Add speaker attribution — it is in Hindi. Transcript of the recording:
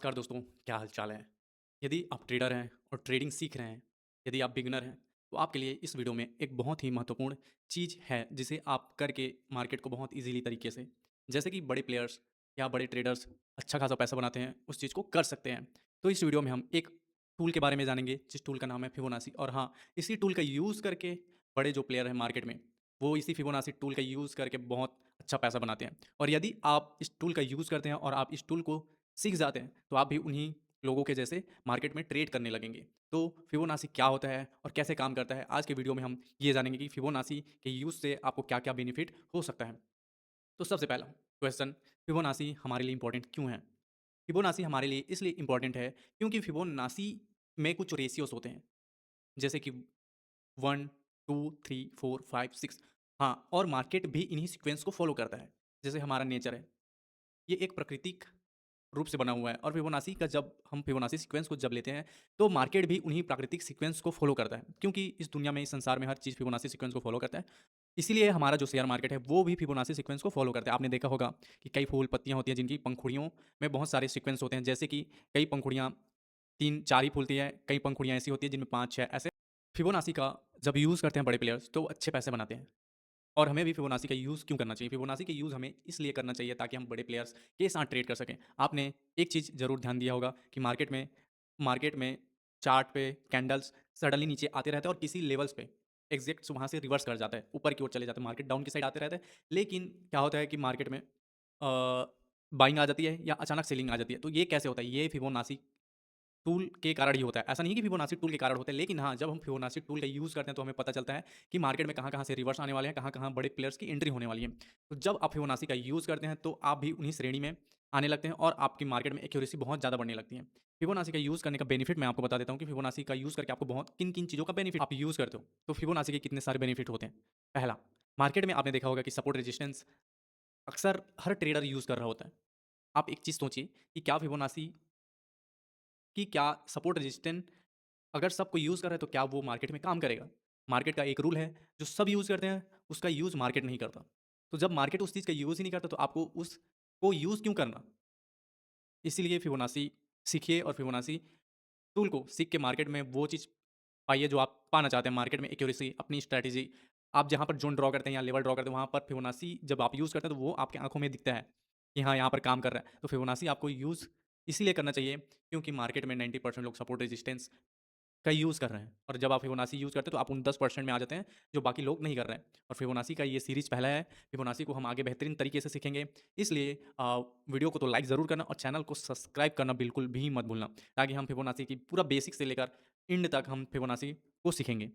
Speaker 1: नमस्कार दोस्तों, क्या हाल चाल है? यदि आप ट्रेडर हैं और ट्रेडिंग सीख रहे हैं, यदि आप बिगिनर हैं, तो आपके लिए इस वीडियो में एक बहुत ही महत्वपूर्ण चीज़ है, जिसे आप करके मार्केट को बहुत ईज़िली तरीके से, जैसे कि बड़े प्लेयर्स या बड़े ट्रेडर्स अच्छा खासा पैसा बनाते हैं, उस चीज़ को कर सकते हैं। तो इस वीडियो में हम एक टूल के बारे में जानेंगे, जिस टूल का नाम है फिबोनाची। और हाँ, इसी टूल का यूज़ करके बड़े जो प्लेयर हैं मार्केट में, वो इसी फिबोनाची टूल का यूज़ करके बहुत अच्छा पैसा बनाते हैं। और यदि आप इस टूल का यूज़ करते हैं और आप इस टूल को सीख जाते हैं, तो आप भी उन्हीं लोगों के जैसे मार्केट में ट्रेड करने लगेंगे। तो फिबोनाची क्या होता है और कैसे काम करता है? आज के वीडियो में हम ये जानेंगे कि फिबोनाची के यूज़ से आपको क्या-क्या बेनिफिट हो सकता है। तो सबसे पहला क्वेश्चन, फिबोनाची हमारे लिए इम्पोर्टेंट क्यों है? फिबोनाची हमारे लिए इसलिए इम्पोर्टेंट है क्योंकि फिबोनाची में कुछ रेशियोज़ होते हैं, जैसे कि 1, 2, 3, 4, 5, 6। हाँ, और मार्केट भी इन्हीं सीक्वेंस को फ़ॉलो करता है, जैसे हमारा नेचर है। ये एक प्राकृतिक रूप से बना हुआ है और फिबोनाची का जब हम फिबोनाची सीक्वेंस को जब लेते हैं, तो मार्केट भी उन्हीं प्राकृतिक सीक्वेंस को फॉलो करता है, क्योंकि इस दुनिया में, इस संसार में हर चीज़ फिबोनाची सीक्वेंस को फॉलो करता है। इसीलिए हमारा जो शेयर मार्केट है, वो भी फिबोनाची सीक्वेंस को फॉलो करता है। आपने देखा होगा कि कई फूल पत्तियाँ होती हैं, जिनकी पंखुड़ियों में बहुत सारे सीक्वेंस होते हैं, जैसे कि कई पंखुड़ियाँ 3-4 ही फूलती हैं, कई पंखुड़ियाँ ऐसी होती हैं जिनमें 5-6 ऐसे। फिबोनाची का जब यूज़ करते हैं बड़े प्लेयर्स, तो अच्छे पैसे बनाते हैं। और हमें भी फिबोनाची का यूज़ क्यों करना चाहिए? फिबोनाची का यूज़ हमें इसलिए करना चाहिए ताकि हम बड़े प्लेयर्स के साथ ट्रेड कर सकें। आपने एक चीज़ ज़रूर ध्यान दिया होगा कि मार्केट में चार्ट पे कैंडल्स सडनली नीचे आते रहते हैं और किसी लेवल्स पे एग्ज़ैक्ट वहाँ से रिवर्स कर जाता है, ऊपर की ओर चले जाते हैं, मार्केट डाउन की साइड आते रहते हैं। लेकिन क्या होता है कि मार्केट में बाइंग आ जाती है या अचानक सेलिंग आ जाती है। तो ये कैसे होता है? ये फिबोनाची टूल के कारण ही होता है। ऐसा नहीं है कि फिबोनाची टूल के कारण होता है, लेकिन हाँ, जब हम फिबोनाची टूल का यूज़ करते हैं, तो हमें पता चलता है कि मार्केट में कहाँ-कहाँ से रिवर्स आने वाले हैं, कहाँ-कहाँ बड़े प्लेयर्स की एंट्री होने वाली है। तो जब आप फिबोनाची का यूज़ करते हैं, तो आप भी उन्हीं श्रेणी में आने लगते हैं और आपकी मार्केट में एक्यूरेसी बहुत ज़्यादा बढ़ने लगती है। फिबोनाची का यूज़ करने का बेनिफिट मैं आपको बता देता हूँ कि फिबोनाची का यूज़ करके आपको बहुत किन-किन चीज़ों का बेनिफिट आप यूज़ करते हो। तो फिबोनाची के कितने सारे बेनिफिट होते हैं। पहला, मार्केट में आपने देखा होगा कि सपोर्ट रेजिस्टेंस अक्सर हर ट्रेडर यूज़ कर रहा होता है। आप एक चीज़ सोचिए कि क्या फिबोनाची की क्या सपोर्ट रेजिस्टेंस अगर सब कोई यूज़ कर रहा है, तो क्या वो मार्केट में काम करेगा? मार्केट का एक रूल है, जो सब यूज़ करते हैं, उसका यूज़ मार्केट नहीं करता। तो जब मार्केट उस चीज़ का यूज़ ही नहीं करता, तो आपको उसको यूज़ क्यों करना? इसीलिए फिबोनाची सीखिए और फिबोनाची टूल को सीख के मार्केट में वो चीज़ पाइए जो आप पाना चाहते हैं। मार्केट में एक्यूरेसी, अपनी स्ट्रैटेजी, आप जहाँ पर ज़ोन ड्रॉ करते हैं या लेवल ड्रॉ करते हैं, वहाँ पर फिबोनाची जब आप यूज़ करते हैं, तो वो आपकी आँखों में दिखता है कि हाँ, यहाँ पर काम कर रहा है। तो फिबोनाची आपको यूज़ इसीलिए करना चाहिए, क्योंकि मार्केट में 90% लोग सपोर्ट रेजिस्टेंस का यूज़ कर रहे हैं और जब आप फिबोनाची यूज़ करते हैं, तो आप उन 10% में आ जाते हैं, जो बाकी लोग नहीं कर रहे हैं। और फिबोनाची का ये सीरीज़ पहला है, फिबोनाची को हम आगे बेहतरीन तरीके से सीखेंगे। इसलिए वीडियो को तो लाइक ज़रूर करना और चैनल को सब्सक्राइब करना बिल्कुल भी मत भूलना, ताकि हम फिबोनाची की पूरा बेसिक से लेकर एंड तक हम फिबोनाची को सीखेंगे।